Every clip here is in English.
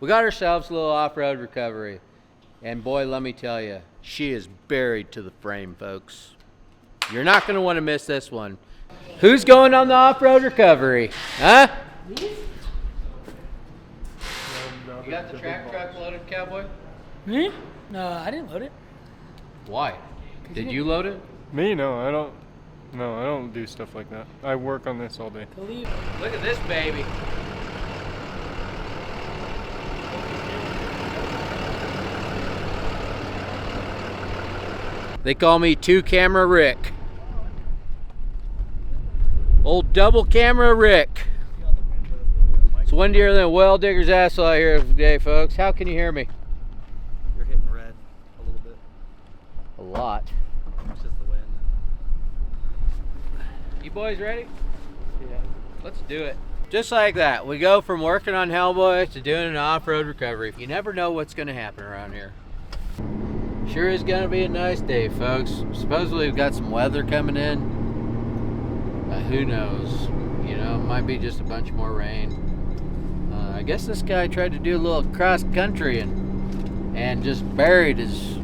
We got ourselves a little off-road recovery. And boy, let me tell you, she is buried to the frame, folks. You're not going to want to miss this one. Who's going on the off-road recovery? Huh? You got the track truck loaded, cowboy? Me? No, I didn't load it. Why? Did you load it? Me? No, I don't. No, I don't do stuff like that. I work on this all day. Look at this baby. They call me Two Camera Rick. Old double camera Rick. It's windier than a well digger's asshole out here today, folks. How can you hear me? You're hitting red a little bit. A lot. It's just the wind. You boys ready? Yeah. Let's do it. Just like that, we go from working on Hellboy to doing an off-road recovery. You never know what's going to happen around here. Sure is going to be a nice day, folks. Supposedly we've got some weather coming in. Who knows? You know, it might be just a bunch more rain. I guess this guy tried to do a little cross country and just buried his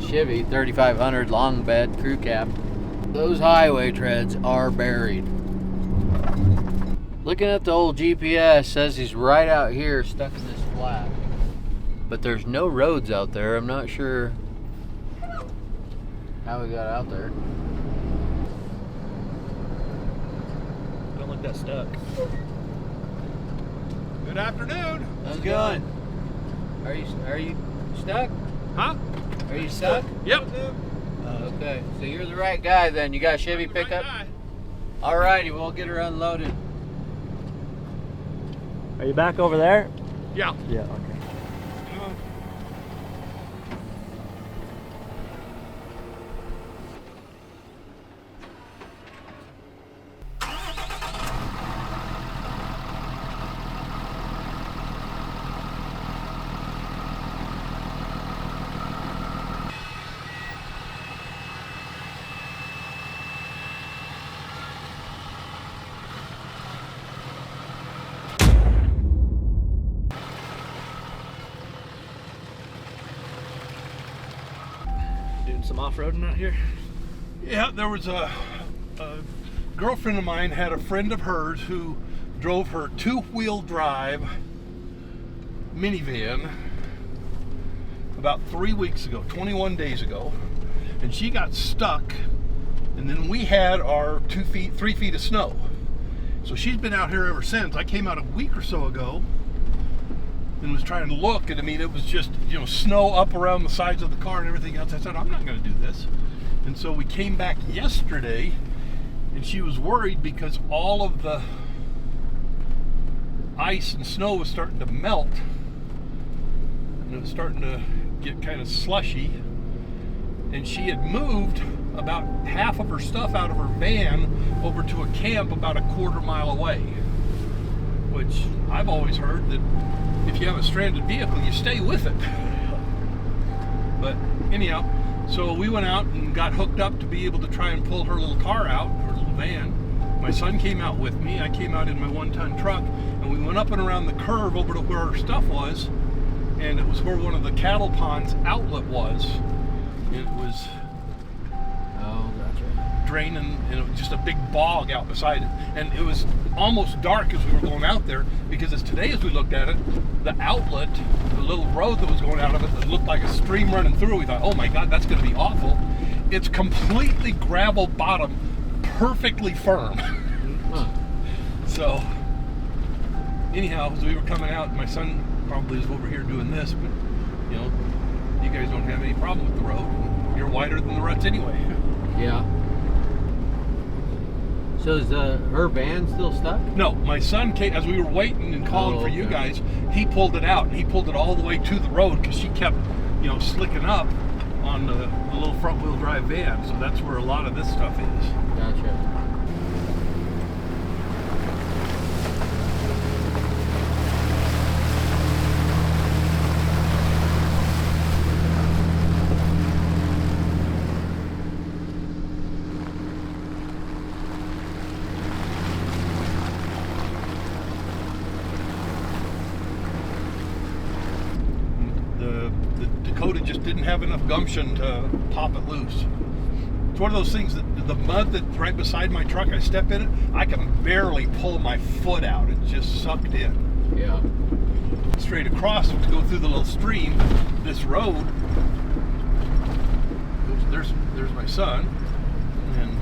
Chevy 3500 long bed crew cab. Those highway treads are buried. Looking at the old GPS, says he's right out here stuck in this flat. But there's no roads out there. I'm not sure how we got out there. Don't look that stuck. Good afternoon. How's it going? Are you stuck? Huh? Are you stuck? Yep. Okay, so you're the right guy then. You got a Chevy pickup? Alrighty, we'll get her unloaded. Are you back over there? Yeah. Yeah, okay. Doing some off-roading out here. Yeah, there was a girlfriend of mine had a friend of hers who drove her two-wheel drive minivan about 3 weeks ago, 21 days ago, and she got stuck, and then we had our 3 feet of snow. So she's been out here ever since. I came out a week or so ago and was trying to look, and I mean, it was just, you know, snow up around the sides of the car and everything else. I said, I'm not going to do this. And so we came back yesterday, and she was worried because all of the ice and snow was starting to melt, and it was starting to get kind of slushy. And she had moved about half of her stuff out of her van over to a camp about a quarter mile away, which I've always heard that if you have a stranded vehicle, you stay with it. But anyhow, so we went out and got hooked up to be able to try and pull her little car out, her little van. My son came out with me. I came out in my 1-ton truck, and we went up and around the curve over to where her stuff was, and it was where one of the cattle ponds outlet was. It was draining, and it was just a big bog out beside it, and it was almost dark as we were going out there, because as we looked at it, the outlet, the little road that was going out of it that looked like a stream running through, we thought, oh my god, that's going to be awful. It's completely gravel bottom, perfectly firm. So anyhow, as we were coming out, my son probably is over here doing this, but you know, you guys don't have any problem with the road. You're wider than the ruts anyway. Yeah. So is her van still stuck? No, my son came, as we were waiting and calling for you guys, he pulled it out, and he pulled it all the way to the road because she kept, you know, slicking up on the little front wheel drive van. So that's where a lot of this stuff is. Gotcha. the Dakota just didn't have enough gumption to pop it loose. It's one of those things that the mud that's right beside my truck, I step in it, I can barely pull my foot out. It's just sucked in. Yeah. Straight across to go through the little stream, this road. There's my son, and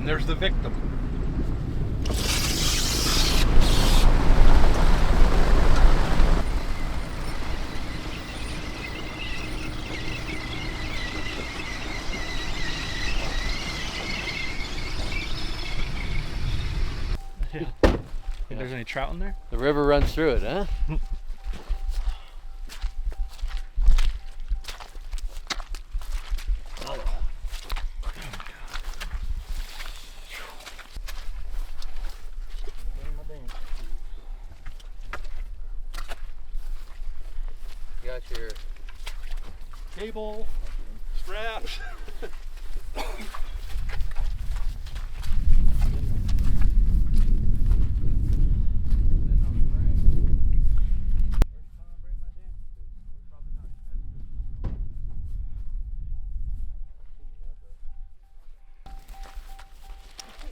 there's the victim. Yeah. Think there's any trout in there? The river runs through it, huh? Got your Cable, straps.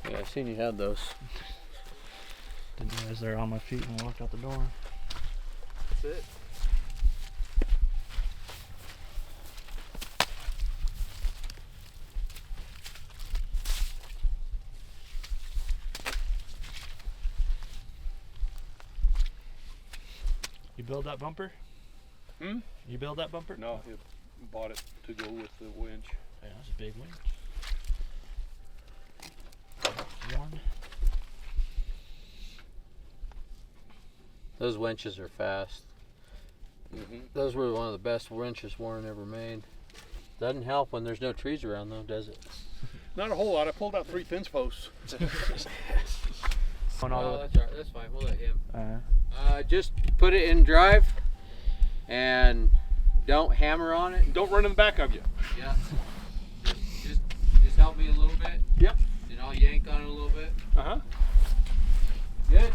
Yeah, I seen you had those. Didn't realize they're on my feet when I walked out the door. That's it. You build that bumper? Hmm? You build that bumper? No, he bought it to go with the winch. Yeah, that's a big winch. One. Those winches are fast. Those were one of the best winches Warren ever made. Doesn't help when there's no trees around though, does it? Not a whole lot. I pulled out 3 fence posts. Oh, that's all right. That's fine. We'll let him. Just put it in drive and don't hammer on it. Don't run in the back of you. Yeah. Just help me a little bit. Yep. And I'll yank on it a little bit. Uh-huh. Good.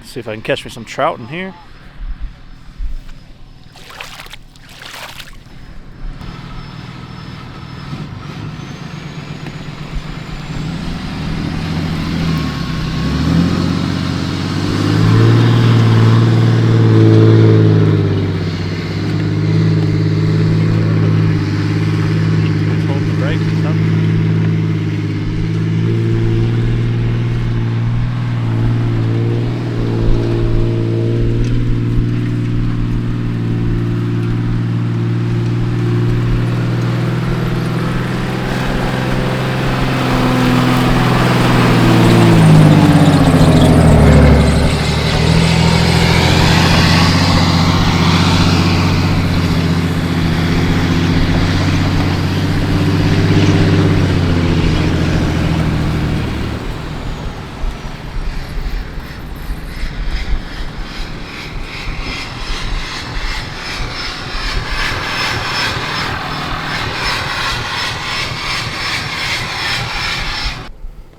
See if I can catch me some trout in here. Hold the brakes or something.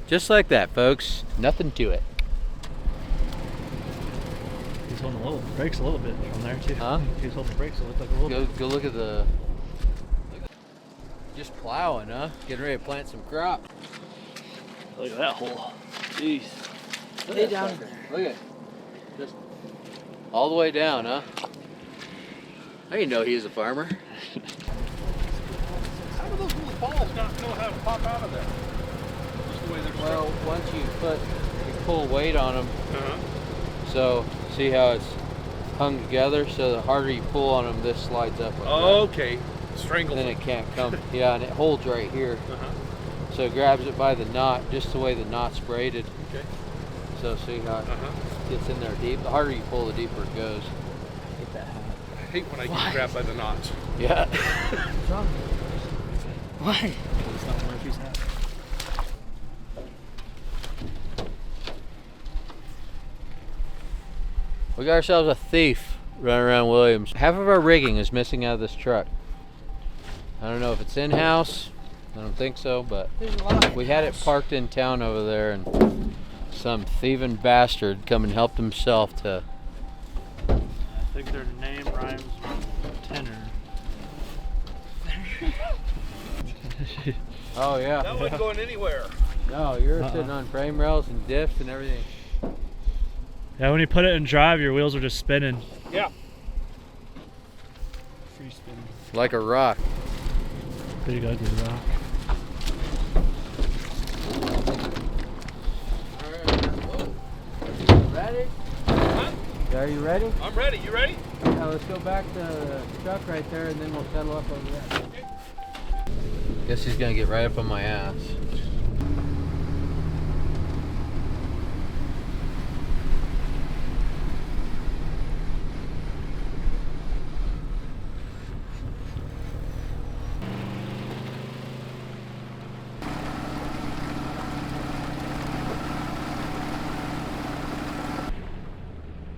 Just like that, folks. Nothing to it. He's holding the brakes a little bit from there too. Huh? He's holding the brakes, so it looked like a little bit. Go look at the. Just plowing, huh? Getting ready to plant some crop. Look at that hole. Jeez. Lay down. Look at it. Just all the way down, huh? I didn't know he was a farmer. How do those little balls not know how to pop out of there? Just the way they're Well, once you pull weight on them, so see how it's hung together? So the harder you pull on them, this slides up like that. Okay. Strangle Then them. it can't come. Yeah, and it holds right here. So it grabs it by the knot, just the way the knot's braided. Okay. So see how it gets in there deep. The harder you pull, the deeper it goes. Get that hat. I hate when I get grabbed by the knots. Yeah. What's wrong? Why? It's not Murphy's hat. We got ourselves a thief running around Williams. Half of our rigging is missing out of this truck. I don't know if it's in-house. I don't think so, but There's a lot. we had it parked in town over there, and some thieving bastard come and helped himself to. I think their name rhymes with tenor. Oh yeah. That wasn't going anywhere. No, you're sitting on frame rails and diffs and everything. Yeah, when you put it in drive, your wheels are just spinning. Yeah. Free spinning. Like a rock. Big ugly rock. Ready? Huh? Are you ready? I'm ready. You ready? Yeah, let's go back to the truck right there, and then we'll settle up over there. Guess he's gonna get right up on my ass.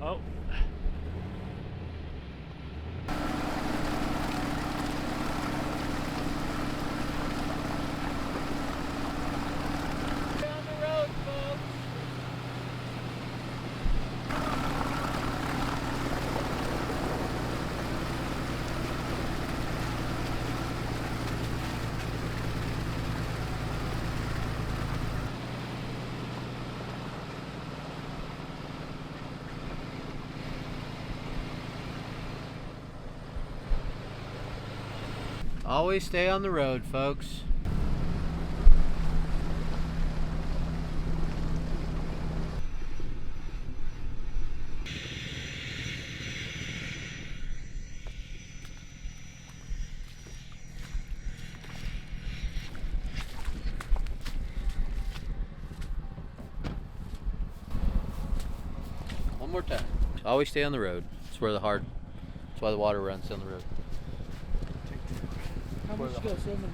Oh. Always stay on the road, folks. One more time. Always stay on the road. It's where that's why the water runs down the road. How much you go swimming, man?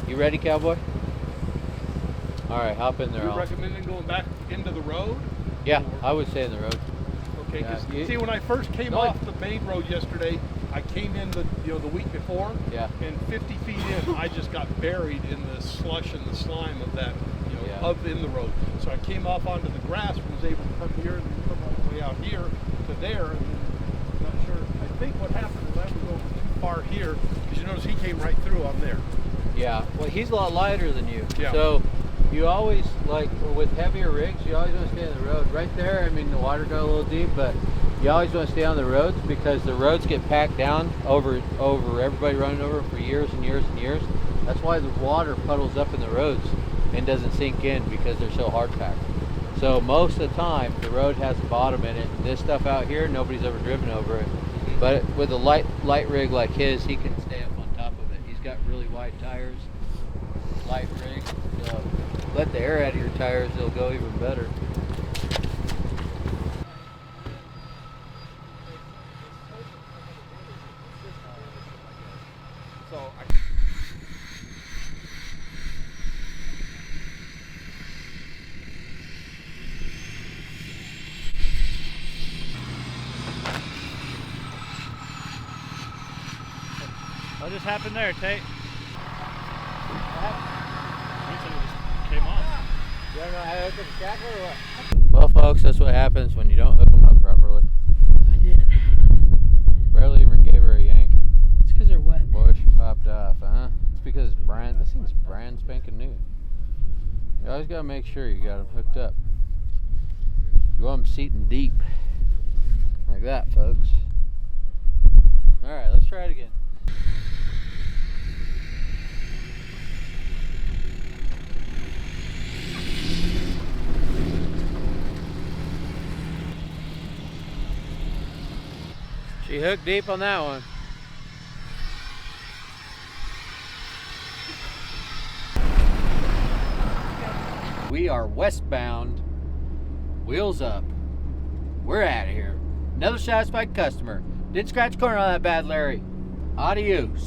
You ready, cowboy? All right, hop in there. You're recommending going back into the road? Yeah, I would stay in the road. Okay, Yeah, because see, when I first came No, off the main road yesterday, I came in the week before, Yeah. and 50 feet in, I just got buried in the slush and the slime of that, Yeah. up in the road. So I came off onto the grass and was able to come here and then come all the way out here to there. And then, not sure. I think what happened is I was going too far here, because you notice he came right through on there. Yeah, well, he's a lot lighter than you. Yeah. So you always, like with heavier rigs, you always want to stay on the road. Right there, I mean, the water got a little deep, but you always want to stay on the roads because the roads get packed down over everybody running over them for years and years and years. That's why the water puddles up in the roads and doesn't sink in because they're so hard packed. So most of the time, the road has a bottom in it. This stuff out here, nobody's ever driven over it. But with a light rig like his, he can stay up on top of it. He's got really wide tires, light rig. So let the air out of your tires, they'll go even better. So What just happened there, Tate? You said it just came off. You don't know how to hook up a shackle or what? Well, folks, that's what happens when you don't hook them up properly. I did. Barely even gave her a brand spanking new. You always gotta make sure you got them hooked up. You want them seating deep. Like that, folks. Alright, let's try it again. She hooked deep on that one. We are westbound, wheels up. We're out of here. Another satisfied customer. Didn't scratch a corner on that bad Larry. Adios.